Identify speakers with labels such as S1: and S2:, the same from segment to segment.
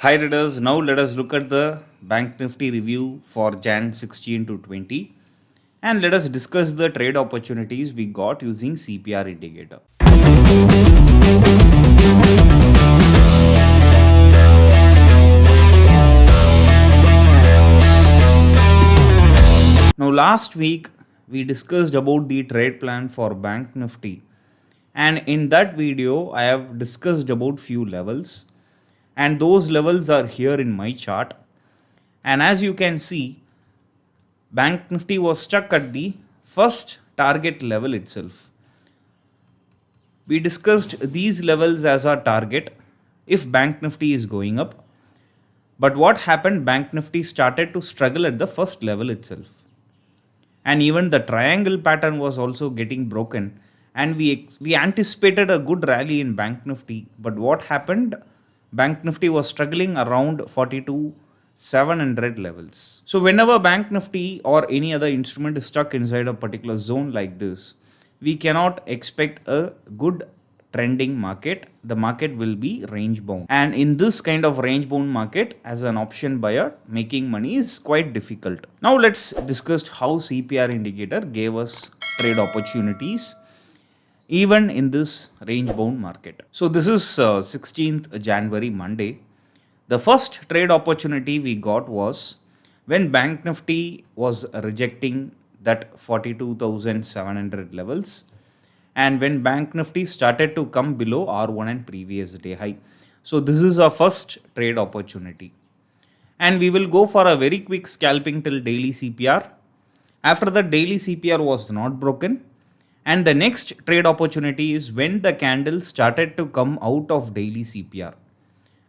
S1: Hi readers, now let us look at the Bank Nifty review for Jan 16 to 20 and let us discuss the trade opportunities we got using CPR Indicator. Now last week we discussed about the trade plan for Bank Nifty, and in that video I have discussed about few levels, and those levels are here in my chart. And as you can see, Bank Nifty was stuck at the first target level itself. We discussed these levels as our target if Bank Nifty is going up. But what happened? Bank Nifty started to struggle at the first level itself. And even the triangle pattern was also getting broken. And we anticipated a good rally in Bank Nifty. But what happened? Bank Nifty was struggling around 42,700 levels. So whenever Bank Nifty or any other instrument is stuck inside a particular zone like this, we cannot expect a good trending market. The market will be range bound, and in this kind of range bound market, as an option buyer, making money is quite difficult. Now let's discuss how CPR indicator gave us trade opportunities even in this range bound market. So this is 16th January Monday. The first trade opportunity we got was when Bank Nifty was rejecting that 42,700 levels, and when Bank Nifty started to come below R1 and previous day high. So this is our first trade opportunity. And we will go for a very quick scalping till daily CPR. After the daily CPR was not broken, and the next trade opportunity is when the candle started to come out of daily CPR.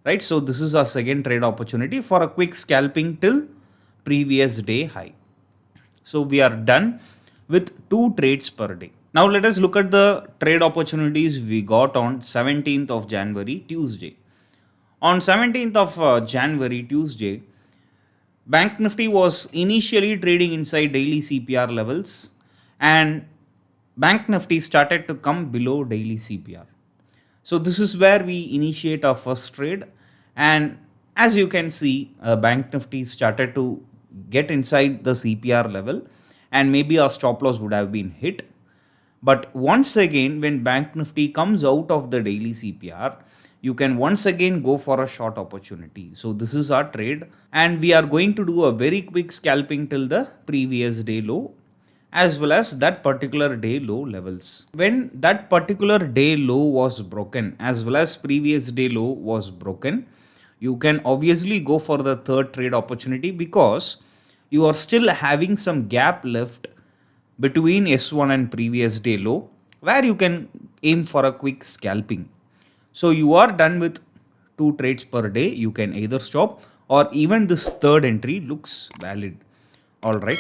S1: Right, so this is our second trade opportunity for a quick scalping till previous day high. So we are done with 2 trades per day. Now let us look at the trade opportunities we got on 17th of January, Tuesday. On 17th of January, Tuesday, Bank Nifty was initially trading inside daily CPR levels, and Bank Nifty started to come below daily CPR. So this is where we initiate our first trade, and as you can see, Bank Nifty started to get inside the CPR level, and maybe our stop loss would have been hit. But once again, when Bank Nifty comes out of the daily CPR, you can once again go for a short opportunity. So this is our trade, and we are going to do a very quick scalping till the previous day low as well as that particular day low levels. When that particular day low was broken as well as previous day low was broken, you can obviously go for the third trade opportunity because you are still having some gap left between S1 and previous day low where you can aim for a quick scalping. So you are done with 2 trades per day. You can either stop, or even this third entry looks valid. Alright.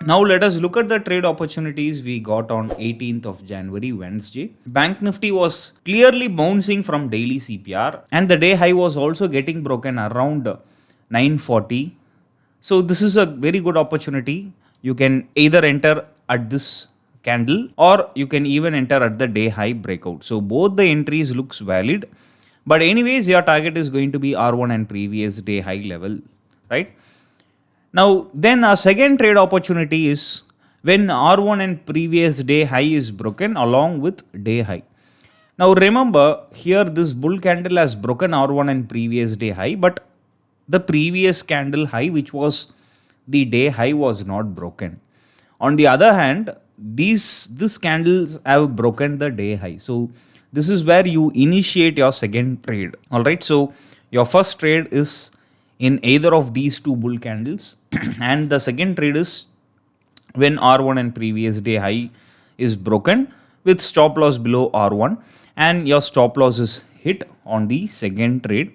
S1: Now let us look at the trade opportunities we got on 18th of January, Wednesday. Bank Nifty was clearly bouncing from daily CPR, and the day high was also getting broken around 940. So this is a very good opportunity. You can either enter at this candle or you can even enter at the day high breakout. So both the entries looks valid. But anyways, your target is going to be R1 and previous day high level, right? Now, then our second trade opportunity is when R1 and previous day high is broken along with day high. Now, remember here this bull candle has broken R1 and previous day high, but the previous candle high, which was the day high, was not broken. On the other hand, these candles have broken the day high. So, this is where you initiate your second trade. All right. So, your first trade is in either of these 2 bull candles and the second trade is when R1 and previous day high is broken with stop loss below R1 and your stop loss is hit on the second trade.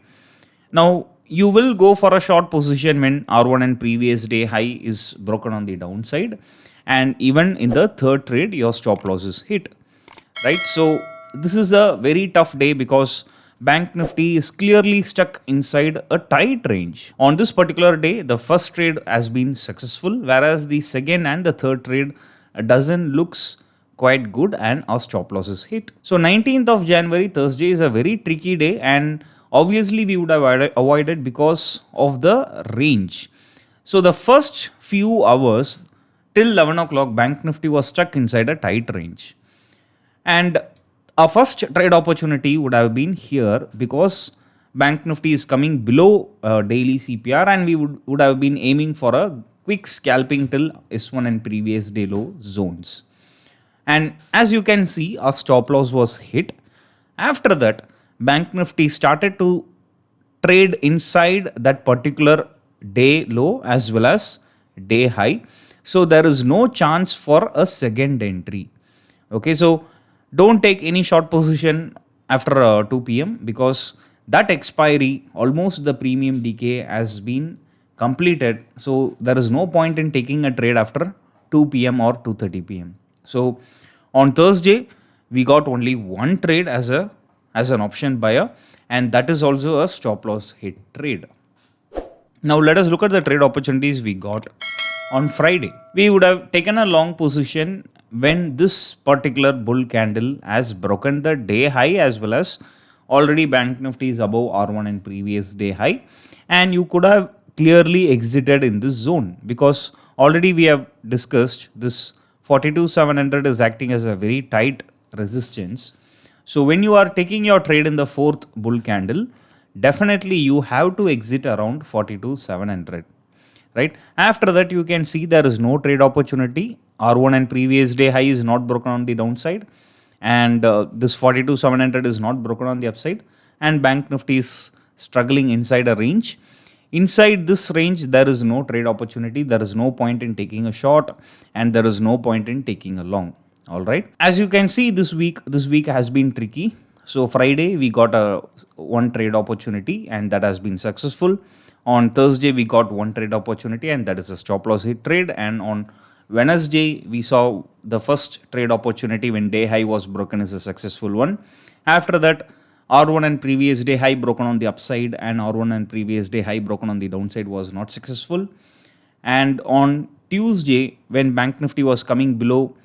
S1: Now you will go for a short position when R1 and previous day high is broken on the downside, and even in the third trade your stop loss is hit, right? So this is a very tough day because Bank Nifty is clearly stuck inside a tight range. On this particular day, the first trade has been successful, whereas the second and the third trade doesn't looks quite good and our stop loss is hit. So 19th of January, Thursday, is a very tricky day, and obviously we would have avoided because of the range. So the first few hours till 11 o'clock, Bank Nifty was stuck inside a tight range. And our first trade opportunity would have been here because Bank Nifty is coming below daily CPR, and we would have been aiming for a quick scalping till S1 and previous day low zones. And as you can see, our stop loss was hit. After that, Bank Nifty started to trade inside that particular day low as well as day high. So there is no chance for a second entry. Okay, so don't take any short position after 2 p.m. because that expiry, almost the premium decay has been completed. So there is no point in taking a trade after 2 p.m. or 2:30 p.m. So on Thursday, we got only one trade as an option buyer, and that is also a stop loss hit trade. Now let us look at the trade opportunities we got on Friday. We would have taken a long position when this particular bull candle has broken the day high, as well as already Bank Nifty is above R1 and previous day high, and you could have clearly exited in this zone because already we have discussed this 42,700 is acting as a very tight resistance. So when you are taking your trade in the fourth bull candle, definitely you have to exit around 42,700. Right? After that, you can see there is no trade opportunity. R1 and previous day high is not broken on the downside, and this 42,700 is not broken on the upside, and Bank Nifty is struggling inside a range. Inside this range, there is no trade opportunity. There is no point in taking a short, and there is no point in taking a long. All right. As you can see, this week has been tricky. So Friday we got a one trade opportunity, and that has been successful. On Thursday we got one trade opportunity, and that is a stop loss hit trade. And on Wednesday we saw the first trade opportunity when day high was broken is a successful one. After that, R1 and previous day high broken on the upside, and R1 and previous day high broken on the downside was not successful. And on Tuesday, when Bank Nifty was coming below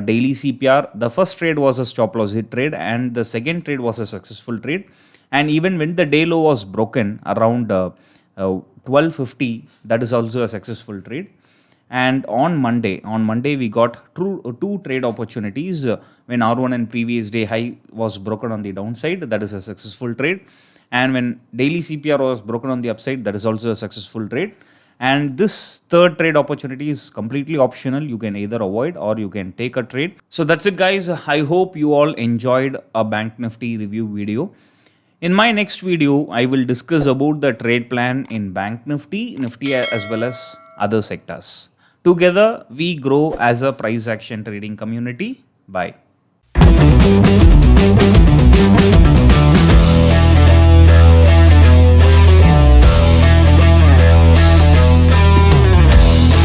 S1: daily CPR, the first trade was a stop loss hit trade, and the second trade was a successful trade. And even when the day low was broken around 12:50, that is also a successful trade. And on Monday we got two trade opportunities when R1 and previous day high was broken on the downside, that is a successful trade. And when daily CPR was broken on the upside, that is also a successful trade. And this third trade opportunity is completely optional. You can either avoid or you can take a trade. So that's it, guys. I hope you all enjoyed a Bank Nifty review video. In my next video, I will discuss about the trade plan in Bank Nifty, Nifty as well as other sectors. Together, we grow as a price action trading community. Bye.